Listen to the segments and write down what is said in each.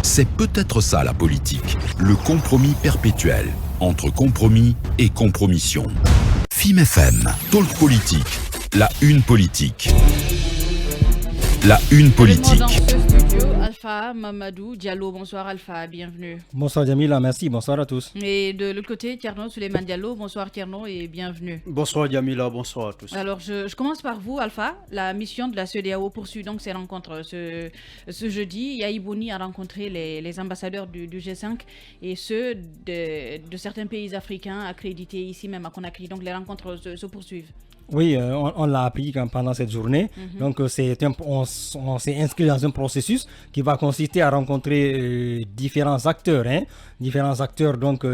C'est peut-être ça la politique, le compromis perpétuel entre compromis et compromission. FIM FM, Talk Politique, la une politique. La une politique. Dans ce studio, Alpha Mamadou Diallo. Bonsoir Alpha, bienvenue. Bonsoir Jamila, merci, bonsoir à tous. Et de l'autre côté, Tierno Souleymane Diallo. Bonsoir Tierno et bienvenue. Bonsoir Jamila, bonsoir à tous. Alors je commence par vous Alpha. La mission de la CEDEAO poursuit donc ses rencontres ce jeudi. Yahibouni a rencontré les ambassadeurs du G5 et ceux de certains pays africains accrédités ici même à Conakry. Donc les rencontres se poursuivent. Oui, on l'a appris pendant cette journée. Donc, on s'est inscrit dans un processus qui va consister à rencontrer différents acteurs. Différents acteurs, donc,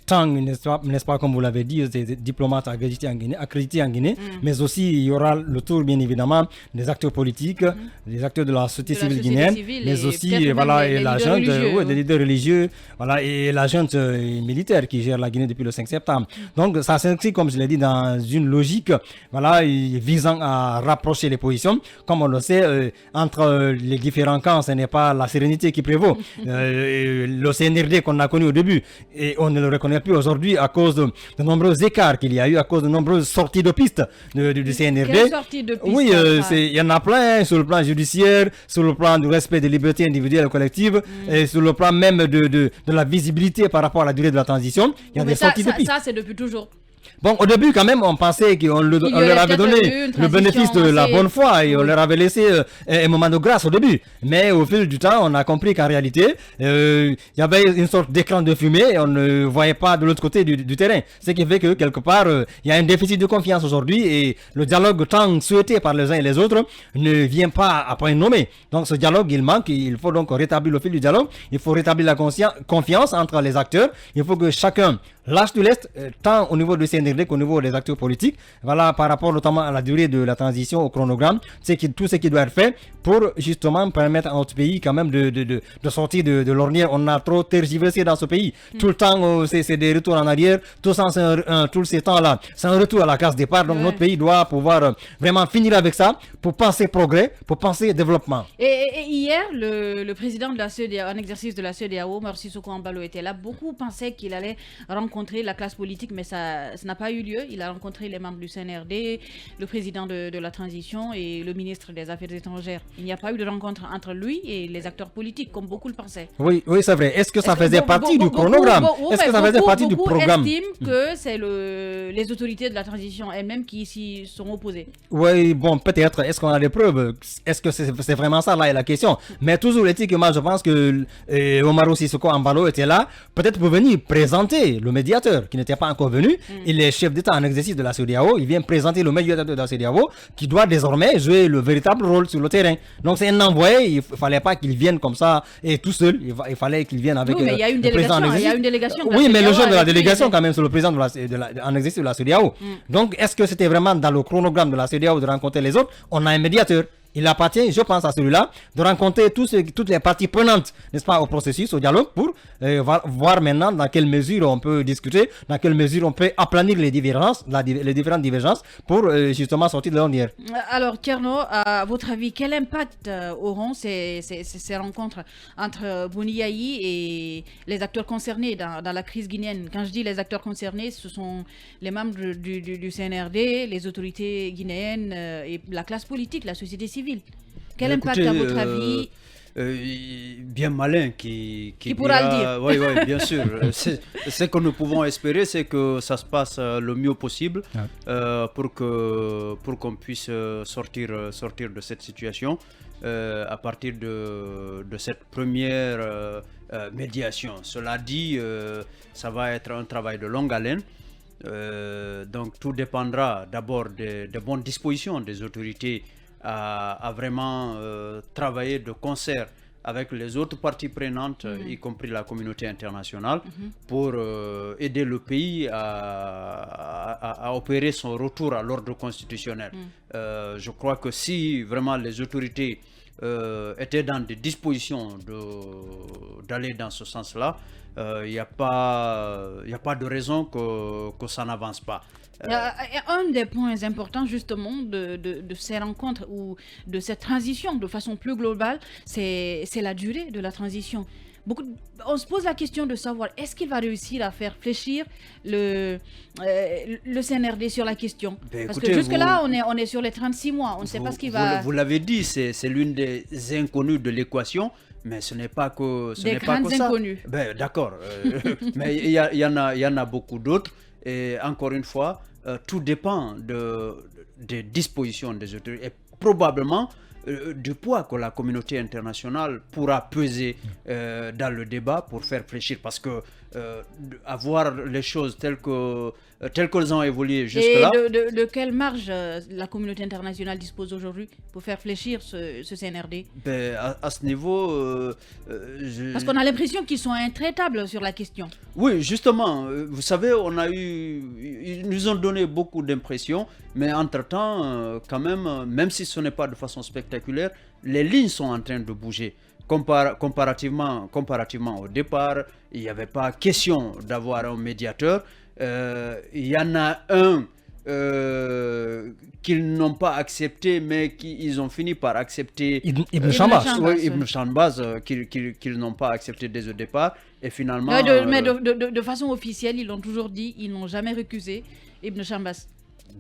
tant, n'est-ce pas, comme vous l'avez dit, des diplomates accrédités en Guinée, mais aussi il y aura le tour, bien évidemment, des acteurs politiques, des acteurs de la société civile guinéenne, mais aussi, voilà, et la junte, des leaders religieux, voilà, et la junte militaire qui gère la Guinée depuis le 5 septembre. Donc, ça s'inscrit, comme je l'ai dit, dans une logique, voilà, visant à rapprocher les positions. Comme on le sait, entre les différents camps, ce n'est pas la sérénité qui prévaut. Le CNRD qu'on a connu au début, et on ne le reconnaît plus aujourd'hui à cause de nombreux écarts qu'il y a eu, à cause de nombreuses sorties de pistes du CNRD. Quelles sorties de pistes? Oui, il y en a plein, sur le plan judiciaire, sur le plan du respect des libertés individuelles et collectives, et sur le plan même de la visibilité par rapport à la durée de la transition. Il y a des sorties de pistes. Ça, c'est depuis toujours. Bon, au début, quand même, on pensait qu'on leur avait donné le bénéfice de la bonne foi et on leur avait laissé un moment de grâce au début. Mais au fil du temps, on a compris qu'en réalité, il y avait une sorte d'écran de fumée et on ne voyait pas de l'autre côté du terrain. Ce qui fait que, quelque part, il y a un déficit de confiance aujourd'hui et le dialogue tant souhaité par les uns et les autres ne vient pas à point nommé. Donc, ce dialogue, il manque. Il faut donc rétablir le fil du dialogue. Il faut rétablir la confiance entre les acteurs. Il faut que chacun lâche du lest, tant au niveau du CNRD qu'au niveau des acteurs politiques, voilà, par rapport notamment à la durée de la transition, au chronogramme, tout ce qui doit être fait pour justement permettre à notre pays quand même de sortir de l'ornière. On a trop tergiversé dans ce pays. Tout le temps, c'est des retours en arrière. Tous ces temps-là, c'est un retour à la case départ. Donc notre pays doit pouvoir vraiment finir avec ça pour penser progrès, pour penser développement. Et hier, le président de la CEDEAO, en exercice de la CEDEAO, Mor Sissoko Embalo, était là. Beaucoup pensaient qu'il allait rencontrer la classe politique, mais ça n'a pas eu lieu. Il a rencontré les membres du CNRD, le président de la transition et le ministre des Affaires étrangères. Il n'y a pas eu de rencontre entre lui et les acteurs politiques, comme beaucoup le pensaient. Oui, c'est vrai. Est-ce que ça faisait partie du chronogramme? Est-ce que ça faisait partie du programme? Beaucoup estiment que c'est les autorités de la transition elles-mêmes qui s'y sont opposées. Oui, bon, peut-être. Est-ce qu'on a des preuves? Est-ce que c'est vraiment ça, là, est la question? Mais toujours est-il que moi, je pense que Omaro Sissoko Embalo était là, peut-être pour venir présenter le médiateur qui n'était pas encore venu. Il est chef d'État en exercice de la CEDEAO. Il vient présenter le médiateur de la CEDEAO qui doit désormais jouer le véritable rôle sur le terrain. Donc c'est un envoyé. Il ne fallait pas qu'il vienne comme ça et tout seul. Il fallait qu'il vienne avec mais il y a une délégation. Il y a une délégation. Oui, mais le chef de la délégation quand même, c'est le président en exercice de la CEDEAO. Donc est-ce que c'était vraiment dans le chronogramme de la CEDEAO de rencontrer les autres? On a un médiateur. Il appartient, je pense à celui-là, de rencontrer toutes les parties prenantes, n'est-ce pas, au processus, au dialogue, pour voir maintenant dans quelle mesure on peut discuter, dans quelle mesure on peut aplanir les différentes divergences pour justement sortir de l'ornière. Alors, Tierno, à votre avis, quel impact auront ces rencontres entre Bouniaï et les acteurs concernés dans la crise guinéenne? Quand je dis les acteurs concernés, ce sont les membres du CNRD, les autorités guinéennes et la classe politique, la société civile. Quel impact, à votre avis? Bien malin qui pourra le dire. Oui, bien sûr. Ce que nous pouvons espérer, c'est que ça se passe le mieux possible pour qu'on puisse sortir de cette situation à partir de cette première médiation. Cela dit, ça va être un travail de longue haleine. Donc tout dépendra d'abord des bonnes dispositions des autorités à vraiment travailler de concert avec les autres parties prenantes, y compris la communauté internationale, pour aider le pays à opérer son retour à l'ordre constitutionnel. Je crois que si vraiment les autorités étaient dans des dispositions d'aller dans ce sens-là, il n'y a pas de raison que ça n'avance pas. Un des points importants justement de ces rencontres ou de cette transition de façon plus globale, c'est la durée de la transition. On se pose la question de savoir est-ce qu'il va réussir à faire fléchir le CNRD sur la question. Parce que jusque-là, on est sur les 36 mois, on ne sait pas ce qu'il va... Vous l'avez dit, c'est l'une des inconnues de l'équation. Mais ce n'est pas que ça. Des grandes inconnues. D'accord. Mais il y en a beaucoup d'autres. Et encore une fois, tout dépend des dispositions des autorités et probablement du poids que la communauté internationale pourra peser dans le débat pour faire fléchir. Parce que avoir les choses telles qu'elles ont évolué jusque-là... Et de quelle marge la communauté internationale dispose aujourd'hui pour faire fléchir ce CNRD? À ce niveau... Parce qu'on a l'impression qu'ils sont intraitables sur la question. Oui, justement. Vous savez, ils nous ont donné beaucoup d'impressions, mais entre-temps, quand même si ce n'est pas de façon spectaculaire, les lignes sont en train de bouger. Comparativement au départ, il n'y avait pas question d'avoir un médiateur. Il y en a un qu'ils n'ont pas accepté, mais qu'ils ont fini par accepter. Ibn Shambaz. Oui, Ibn Shambaz, qu'ils n'ont pas accepté dès le départ. Et finalement... mais de façon officielle, ils l'ont toujours dit, ils n'ont jamais recusé Ibn Shambaz.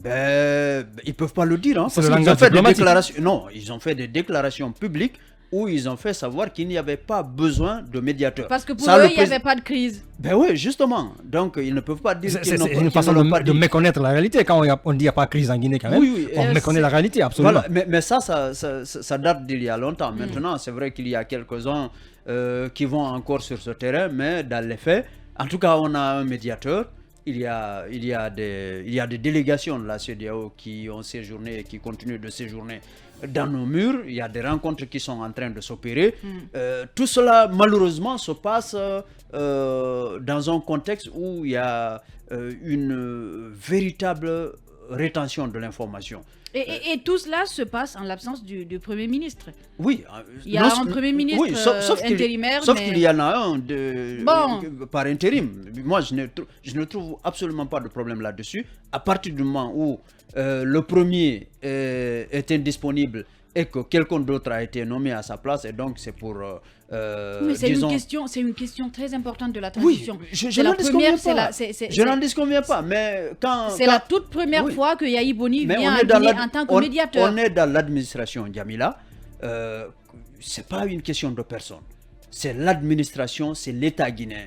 Ils ne peuvent pas le dire. Hein, parce qu'ils ont fait des déclarations. Non, ils ont fait des déclarations publiques où ils ont fait savoir qu'il n'y avait pas besoin de médiateur. Parce que pour eux, il n'y avait pas de crise. Oui, justement. Donc, ils ne peuvent pas dire qu'ils n'ont pas. C'est une façon de méconnaître la réalité. Quand on dit qu'il n'y a pas de crise en Guinée, quand même, on méconnaît la réalité, absolument. Voilà, mais ça date d'il y a longtemps. Maintenant, c'est vrai qu'il y a quelques-uns qui vont encore sur ce terrain, mais dans les faits, en tout cas, on a un médiateur. Il y a des délégations de la CEDEAO qui ont séjourné et qui continuent de séjourner dans nos murs. Il y a des rencontres qui sont en train de s'opérer. Tout cela, malheureusement, se passe dans un contexte où il y a une véritable rétention de l'information. Et tout cela se passe en l'absence du Premier ministre. Oui. Il y a un Premier ministre intérimaire. Sauf qu'il y en a un par intérim. Moi, je ne trouve absolument pas de problème là-dessus. À partir du moment où le premier est indisponible et que quelqu'un d'autre a été nommé à sa place, et donc c'est pour... mais c'est une question très importante de la transition. Oui, je n'en disconviens pas, mais quand... C'est la toute première fois que Yahi Boni vient à Guinée en tant que médiateur. On est dans l'administration Djamila. C'est pas une question de personne. C'est l'administration, c'est l'État guinéen.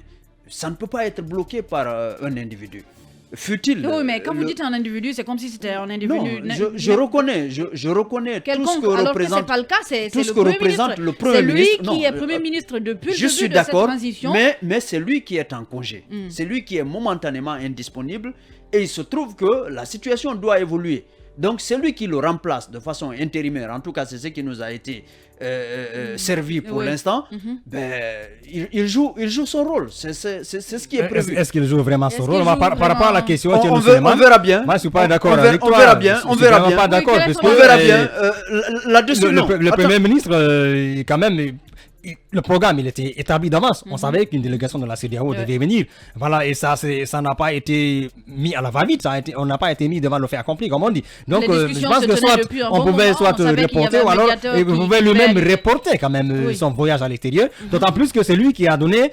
Ça ne peut pas être bloqué par un individu. Fut-il... Oui, mais quand vous dites un individu, c'est comme si c'était un individu... Non, je reconnais tout ce que représente... Alors que ce n'est pas le cas, c'est le Premier ministre. C'est lui qui est Premier ministre depuis le début de cette transition. Mais c'est lui qui est en congé. C'est lui qui est momentanément indisponible. Et il se trouve que la situation doit évoluer. Donc c'est lui qui le remplace de façon intérimaire. En tout cas, c'est ce qui nous a été servi pour l'instant. Il joue son rôle. C'est ce qui est prévu. Est-ce qu'il joue vraiment son rôle? Par rapport à la question, on verra bien. Moi, je suis pas d'accord avec toi. On verra bien. On verra bien. On verra bien. Là-dessus, non. Le Premier ministre, quand même... Le programme, il était établi d'avance. On savait qu'une délégation de la CEDEAO devait venir. Voilà, et ça n'a pas été mis à la va-vite. On n'a pas été mis devant le fait accompli, comme on dit. Donc, je pense que soit on pouvait soit reporter, ou alors vous pouvez lui-même reporter quand même son voyage à l'extérieur. D'autant plus que c'est lui qui a donné,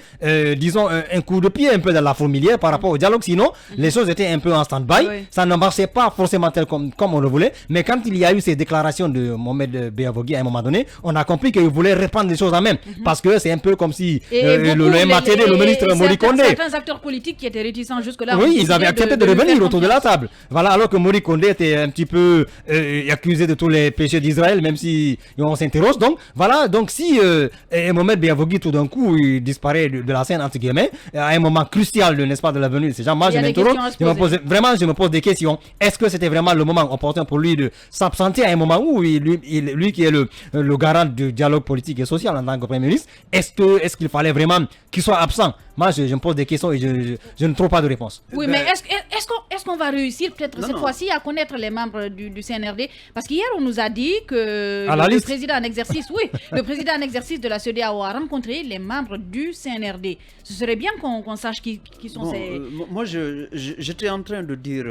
disons, un coup de pied un peu dans la fourmilière par rapport au dialogue. Sinon, les choses étaient un peu en stand-by. Ça ne marchait pas forcément tel comme on le voulait. Mais quand il y a eu ces déclarations de Mohamed Beavogui à un moment donné, on a compris qu'il voulait reprendre les choses en main. Parce que c'est un peu comme si le MATD, le ministre Mori Kondé... Certains acteurs politiques qui étaient réticents jusque-là... Oui, ils avaient accepté de revenir autour de la table. Voilà, alors que Mori Kondé était un petit peu accusé de tous les péchés d'Israël, même si on s'interroge. Donc, voilà, donc si Mohamed Beavogui, tout d'un coup, il disparaît de la scène, entre guillemets, à un moment crucial, n'est-ce pas, de la venue de ces gens, moi, je m'interroge, je me pose des questions. Est-ce que c'était vraiment le moment opportun pour lui de s'absenter à un moment où lui qui est le garant du dialogue politique et social en tant que Premier ministre. Est-ce qu'il fallait vraiment qu'il soit absent? Moi, je me pose des questions et je ne trouve pas de réponse. Oui, mais est-ce qu'on va réussir peut-être cette fois-ci à connaître les membres du CNRD? Parce qu'hier, on nous a dit que le président en exercice, le président en exercice de la CEDEAO a rencontré les membres du CNRD. Ce serait bien qu'on sache qui sont ces... Moi, j'étais en train de dire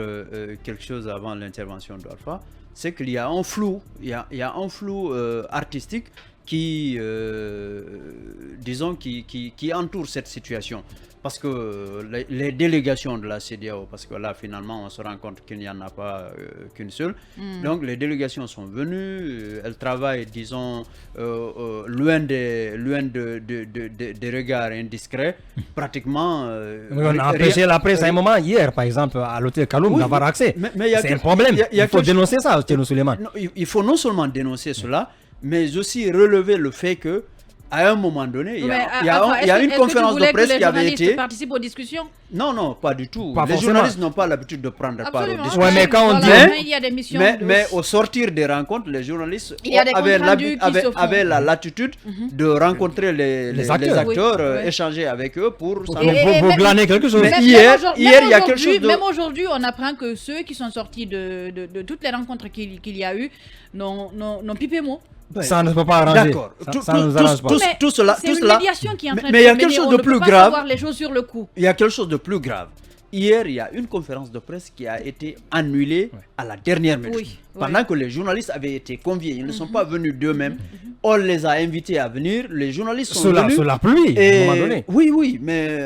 quelque chose avant l'intervention d'Alpha, c'est qu'il y a un flou, il y a un flou artistique qui entoure cette situation. Parce que les délégations de la CEDEAO, parce que là finalement on se rend compte qu'il n'y en a pas qu'une seule, donc les délégations sont venues, elles travaillent disons loin des regards indiscrets, pratiquement... on a empêché la presse à un moment hier par exemple à l'hôtel Kaloum d'avoir accès, c'est un problème, il faut dénoncer ça Thierno Souleymane. Il faut non seulement dénoncer cela, mais aussi relever le fait que à un moment donné, il y a une conférence de presse qui avait été... Est-ce que les journalistes participent aux discussions? Non, pas du tout. Pas les forcément. Journalistes n'ont pas l'habitude de prendre part aux discussions. Ouais, mais quand on dit... il y a des missions mais au sortir des rencontres, les journalistes avaient la latitude de rencontrer les acteurs, échanger avec eux pour glaner quelque chose. Mais hier, il y a quelque chose de... Même aujourd'hui, on apprend que ceux qui sont sortis de toutes les rencontres qu'il y a eu n'ont pipé mot. Ça ne peut pas arranger. D'accord. Ça ne nous arrange pas. Tout cela. C'est une médiation qui est en train de se mener. Mais il y a quelque chose de plus grave. Savoir les choses sur le coup. Il y a quelque chose de plus grave. Hier, il y a une conférence de presse qui a été annulée à la dernière minute. Pendant que les journalistes avaient été conviés. Ils ne sont pas venus d'eux-mêmes. On les a invités à venir. Les journalistes sont venus. Sous la pluie, à un moment donné. Oui, mais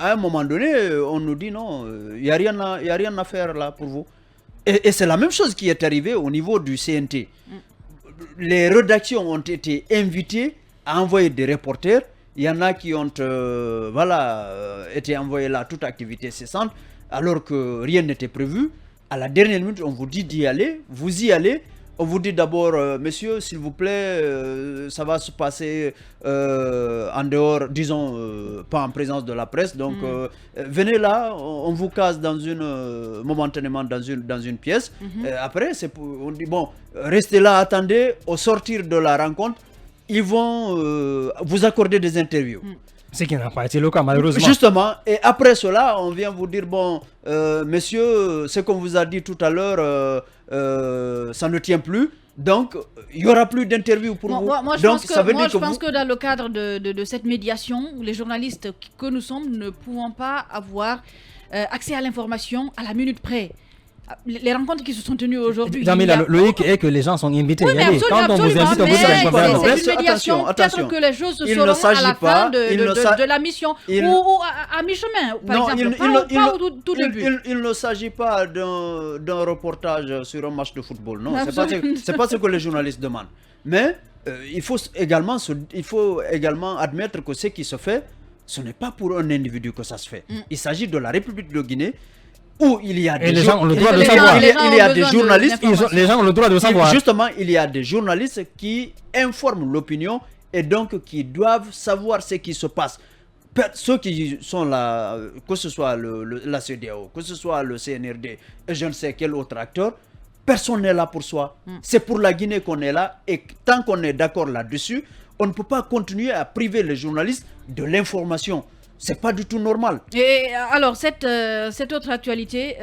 à un moment donné, on nous dit non, il n'y a rien à faire là pour vous. Et c'est la même chose qui est arrivée au niveau du CNT. Les rédactions ont été invitées à envoyer des reporters. Il y en a qui ont été envoyés là, toute activité cessante, alors que rien n'était prévu. À la dernière minute, on vous dit d'y aller, vous y allez. On vous dit d'abord, monsieur, s'il vous plaît, ça va se passer en dehors, disons, pas en présence de la presse. Donc, venez là, on vous case momentanément dans une pièce. Après, on dit, bon, restez là, attendez, au sortir de la rencontre, ils vont vous accorder des interviews. Ce qui n'a pas été le cas, malheureusement. Justement, et après cela, on vient vous dire, bon, messieurs, ce qu'on vous a dit tout à l'heure, ça ne tient plus. Donc, il n'y aura plus d'interview pour vous. Moi, je pense que dans le cadre de cette médiation, les journalistes que nous sommes ne pouvons pas avoir accès à l'information à la minute près. Les rencontres qui se sont tenues aujourd'hui. Le hic est que les gens sont invités. Quand on vous invite, on vous dit c'est une médiation. Peut-être que les choses se feront à la fin de la mission ou à mi-chemin, par exemple. Pas au tout début. Il ne s'agit pas d'un reportage sur un match de football. Non, c'est pas ce que les journalistes demandent. Mais il faut également admettre que ce qui se fait, ce n'est pas pour un individu que ça se fait. Il s'agit de la République de Guinée, où il y a des gens ont le droit de savoir. Il y a des journalistes. Les gens ont le droit de savoir. Justement, il y a des journalistes qui informent l'opinion et donc qui doivent savoir ce qui se passe. Ceux qui sont là, que ce soit la CEDEAO, que ce soit le CNRD et je ne sais quel autre acteur, personne n'est là pour soi. C'est pour la Guinée qu'on est là et tant qu'on est d'accord là-dessus, on ne peut pas continuer à priver les journalistes de l'information. C'est pas du tout normal. Et alors, cette autre actualité...